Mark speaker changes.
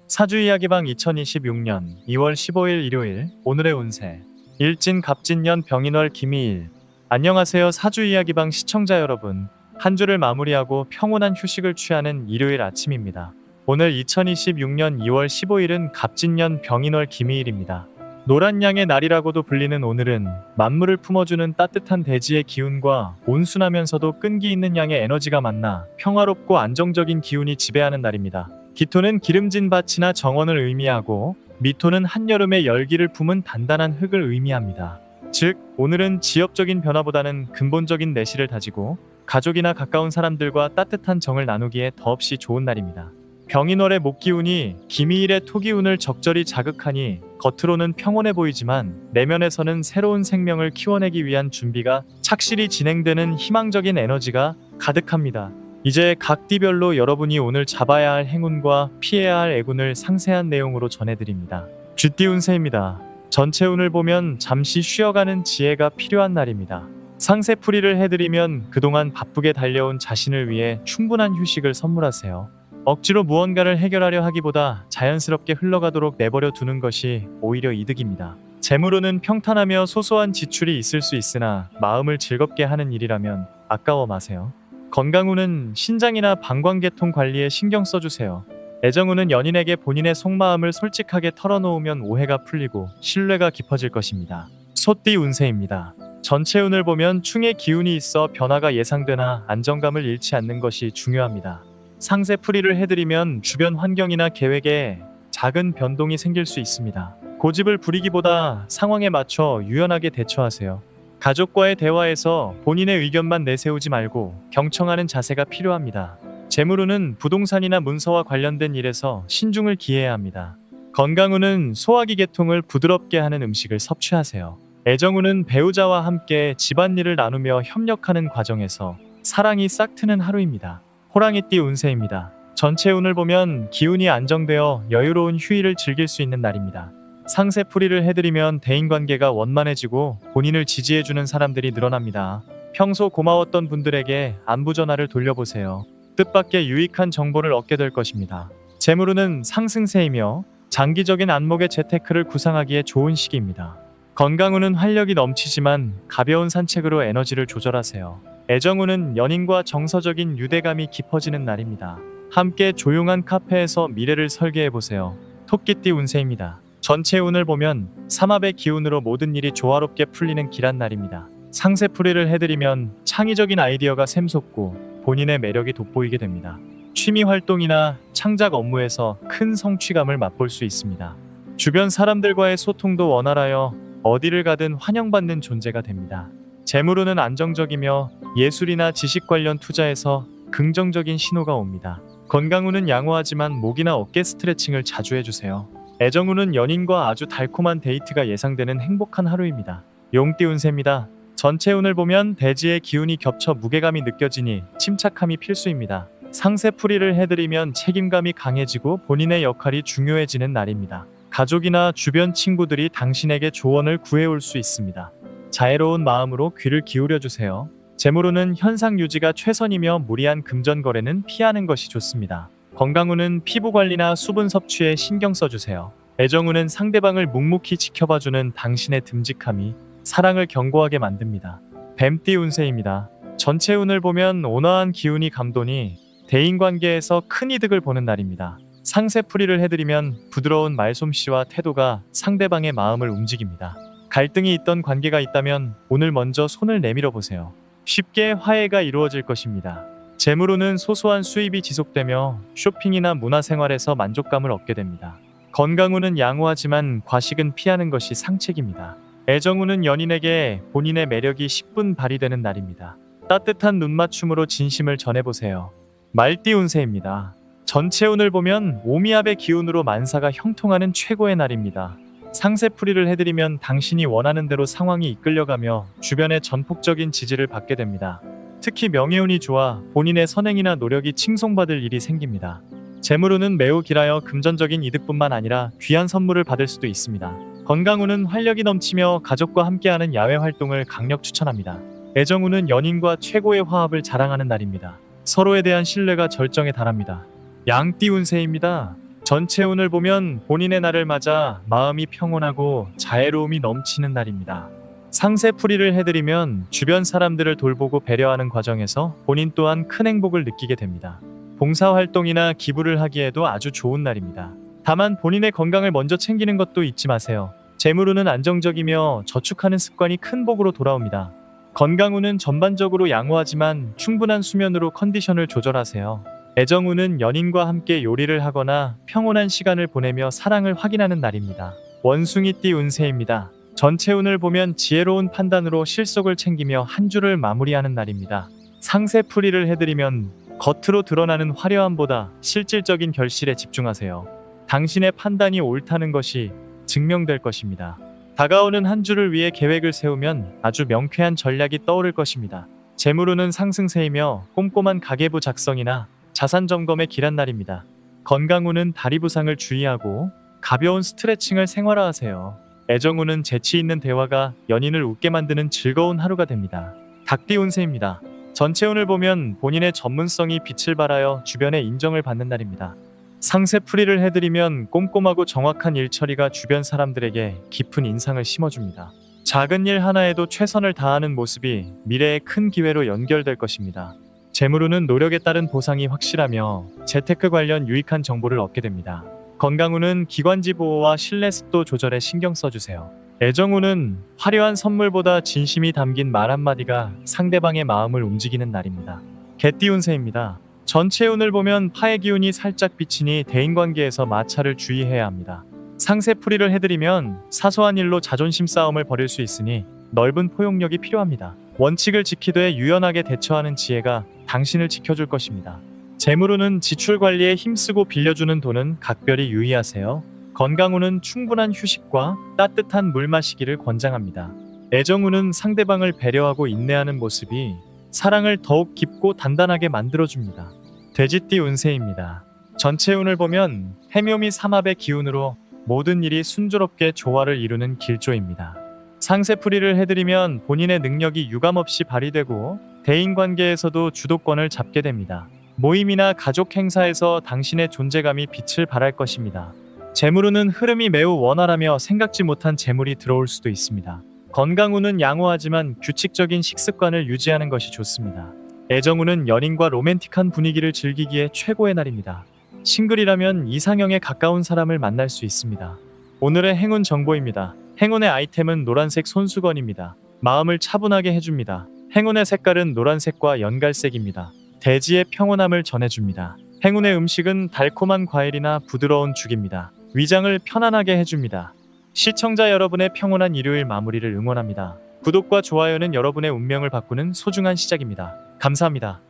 Speaker 1: 사주이야기방 2026년 2월 15일 일요일 오늘의 운세 일진 갑진년 병인월 김희일. 안녕하세요 사주이야기방 시청자 여러분. 한 주를 마무리하고 평온한 휴식을 취하는 일요일 아침입니다. 오늘 2026년 2월 15일은 갑진년 병인월 김희일입니다. 노란 양의 날이라고도 불리는 오늘은 만물을 품어주는 따뜻한 대지의 기운과 온순하면서도 끈기 있는 양의 에너지가 만나 평화롭고 안정적인 기운이 지배하는 날입니다. 기토는 기름진 밭이나 정원을 의미하고 미토는 한여름의 열기를 품은 단단한 흙을 의미합니다. 즉, 오늘은 지엽적인 변화보다는 근본적인 내실을 다지고 가족이나 가까운 사람들과 따뜻한 정을 나누기에 더없이 좋은 날입니다. 병인월의 목기운이 김희일의 토기운을 적절히 자극하니 겉으로는 평온해 보이지만 내면에서는 새로운 생명을 키워내기 위한 준비가 착실히 진행되는 희망적인 에너지가 가득합니다. 이제 각 띠별로 여러분이 오늘 잡아야 할 행운과 피해야 할 애군을 상세한 내용으로 전해드립니다. 쥐띠 운세입니다. 전체 운을 보면 잠시 쉬어가는 지혜가 필요한 날입니다. 상세풀이를 해드리면 그동안 바쁘게 달려온 자신을 위해 충분한 휴식을 선물하세요. 억지로 무언가를 해결하려 하기보다 자연스럽게 흘러가도록 내버려 두는 것이 오히려 이득입니다. 재물운은 평탄하며 소소한 지출이 있을 수 있으나 마음을 즐겁게 하는 일이라면 아까워 마세요. 건강운은 신장이나 방광계통 관리에 신경 써주세요. 애정운은 연인에게 본인의 속마음을 솔직하게 털어놓으면 오해가 풀리고 신뢰가 깊어질 것입니다. 소띠 운세입니다. 전체 운을 보면 충의 기운이 있어 변화가 예상되나 안정감을 잃지 않는 것이 중요합니다. 상세풀이를 해드리면 주변 환경이나 계획에 작은 변동이 생길 수 있습니다. 고집을 부리기보다 상황에 맞춰 유연하게 대처하세요. 가족과의 대화에서 본인의 의견만 내세우지 말고 경청하는 자세가 필요합니다. 재물운은 부동산이나 문서와 관련된 일에서 신중을 기해야 합니다. 건강운은 소화기 계통을 부드럽게 하는 음식을 섭취하세요. 애정운은 배우자와 함께 집안일을 나누며 협력하는 과정에서 사랑이 싹트는 하루입니다. 호랑이띠 운세입니다. 전체 운을 보면 기운이 안정되어 여유로운 휴일을 즐길 수 있는 날입니다. 상세풀이를 해드리면 대인관계가 원만해지고 본인을 지지해주는 사람들이 늘어납니다. 평소 고마웠던 분들에게 안부 전화를 돌려보세요. 뜻밖의 유익한 정보를 얻게 될 것입니다. 재물운은 상승세이며 장기적인 안목의 재테크를 구상하기에 좋은 시기입니다. 건강운은 활력이 넘치지만 가벼운 산책으로 에너지를 조절하세요. 애정운은 연인과 정서적인 유대감이 깊어지는 날입니다. 함께 조용한 카페에서 미래를 설계해보세요. 토끼띠 운세입니다. 전체 운을 보면 삼합의 기운으로 모든 일이 조화롭게 풀리는 길한 날입니다. 상세풀이를 해드리면 창의적인 아이디어가 샘솟고 본인의 매력이 돋보이게 됩니다. 취미 활동이나 창작 업무에서 큰 성취감을 맛볼 수 있습니다. 주변 사람들과의 소통도 원활하여 어디를 가든 환영받는 존재가 됩니다. 재물운은 안정적이며 예술이나 지식 관련 투자에서 긍정적인 신호가 옵니다. 건강운은 양호하지만 목이나 어깨 스트레칭을 자주 해주세요. 애정운은 연인과 아주 달콤한 데이트가 예상되는 행복한 하루입니다. 용띠 운세입니다. 전체 운을 보면 대지의 기운이 겹쳐 무게감이 느껴지니 침착함이 필수입니다. 상세풀이를 해드리면 책임감이 강해지고 본인의 역할이 중요해지는 날입니다. 가족이나 주변 친구들이 당신에게 조언을 구해올 수 있습니다. 자애로운 마음으로 귀를 기울여주세요. 재물운은 현상 유지가 최선이며 무리한 금전 거래는 피하는 것이 좋습니다. 건강운은 피부관리나 수분 섭취에 신경 써주세요. 애정운은 상대방을 묵묵히 지켜봐주는 당신의 듬직함이 사랑을 견고하게 만듭니다. 뱀띠 운세입니다. 전체 운을 보면 온화한 기운이 감도니 대인관계에서 큰 이득을 보는 날입니다. 상세풀이를 해드리면 부드러운 말솜씨와 태도가 상대방의 마음을 움직입니다. 갈등이 있던 관계가 있다면 오늘 먼저 손을 내밀어 보세요. 쉽게 화해가 이루어질 것입니다. 재물운은 소소한 수입이 지속되며 쇼핑이나 문화생활에서 만족감을 얻게 됩니다. 건강운은 양호하지만 과식은 피하는 것이 상책입니다. 애정운은 연인에게 본인의 매력이 10분 발휘되는 날입니다. 따뜻한 눈맞춤으로 진심을 전해보세요. 말띠 운세입니다. 전체 운을 보면 오미압의 기운으로 만사가 형통하는 최고의 날입니다. 상세풀이를 해드리면 당신이 원하는 대로 상황이 이끌려가며 주변의 전폭적인 지지를 받게 됩니다. 특히 명예운이 좋아 본인의 선행이나 노력이 칭송받을 일이 생깁니다. 재물운은 매우 길하여 금전적인 이득뿐만 아니라 귀한 선물을 받을 수도 있습니다. 건강운은 활력이 넘치며 가족과 함께하는 야외 활동을 강력 추천합니다. 애정운은 연인과 최고의 화합을 자랑하는 날입니다. 서로에 대한 신뢰가 절정에 달합니다. 양띠 운세입니다. 전체 운을 보면 본인의 날을 맞아 마음이 평온하고 자애로움이 넘치는 날입니다. 상세풀이를 해드리면 주변 사람들을 돌보고 배려하는 과정에서 본인 또한 큰 행복을 느끼게 됩니다. 봉사활동이나 기부를 하기에도 아주 좋은 날입니다. 다만 본인의 건강을 먼저 챙기는 것도 잊지 마세요. 재물운은 안정적이며 저축하는 습관이 큰 복으로 돌아옵니다. 건강운은 전반적으로 양호하지만 충분한 수면으로 컨디션을 조절하세요. 애정운은 연인과 함께 요리를 하거나 평온한 시간을 보내며 사랑을 확인하는 날입니다. 원숭이띠 운세입니다. 전체 운을 보면 지혜로운 판단으로 실속을 챙기며 한 주를 마무리하는 날입니다. 상세풀이를 해드리면 겉으로 드러나는 화려함보다 실질적인 결실에 집중하세요. 당신의 판단이 옳다는 것이 증명될 것입니다. 다가오는 한 주를 위해 계획을 세우면 아주 명쾌한 전략이 떠오를 것입니다. 재물운은 상승세이며 꼼꼼한 가계부 작성이나 자산 점검에 길한 날입니다. 건강운은 다리 부상을 주의하고 가벼운 스트레칭을 생활화하세요. 애정운은 재치 있는 대화가 연인을 웃게 만드는 즐거운 하루가 됩니다. 닭띠 운세입니다. 전체 운을 보면 본인의 전문성이 빛을 발하여 주변의 인정을 받는 날입니다. 상세풀이를 해드리면 꼼꼼하고 정확한 일처리가 주변 사람들에게 깊은 인상을 심어줍니다. 작은 일 하나에도 최선을 다하는 모습이 미래의 큰 기회로 연결될 것입니다. 재물운은 노력에 따른 보상이 확실하며 재테크 관련 유익한 정보를 얻게 됩니다. 건강운은 기관지 보호와 실내 습도 조절에 신경 써주세요. 애정운은 화려한 선물보다 진심이 담긴 말 한마디가 상대방의 마음을 움직이는 날입니다. 개띠 운세입니다. 전체 운을 보면 파의 기운이 살짝 비치니 대인관계에서 마찰을 주의해야 합니다. 상세풀이를 해드리면 사소한 일로 자존심 싸움을 벌일 수 있으니 넓은 포용력이 필요합니다. 원칙을 지키되 유연하게 대처하는 지혜가 당신을 지켜줄 것입니다. 재물운은 지출 관리에 힘쓰고 빌려주는 돈은 각별히 유의하세요. 건강운은 충분한 휴식과 따뜻한 물 마시기를 권장합니다. 애정운은 상대방을 배려하고 인내하는 모습이 사랑을 더욱 깊고 단단하게 만들어줍니다. 돼지띠 운세입니다. 전체 운을 보면 해묘 및 삼합의 기운으로 모든 일이 순조롭게 조화를 이루는 길조입니다. 상세풀이를 해드리면 본인의 능력이 유감없이 발휘되고 대인관계에서도 주도권을 잡게 됩니다. 모임이나 가족 행사에서 당신의 존재감이 빛을 발할 것입니다. 재물운은 흐름이 매우 원활하며 생각지 못한 재물이 들어올 수도 있습니다. 건강운은 양호하지만 규칙적인 식습관을 유지하는 것이 좋습니다. 애정운은 연인과 로맨틱한 분위기를 즐기기에 최고의 날입니다. 싱글이라면 이상형에 가까운 사람을 만날 수 있습니다. 오늘의 행운 정보입니다. 행운의 아이템은 노란색 손수건입니다. 마음을 차분하게 해줍니다. 행운의 색깔은 노란색과 연갈색입니다. 대지의 평온함을 전해줍니다. 행운의 음식은 달콤한 과일이나 부드러운 죽입니다. 위장을 편안하게 해줍니다. 시청자 여러분의 평온한 일요일 마무리를 응원합니다. 구독과 좋아요는 여러분의 운명을 바꾸는 소중한 시작입니다. 감사합니다.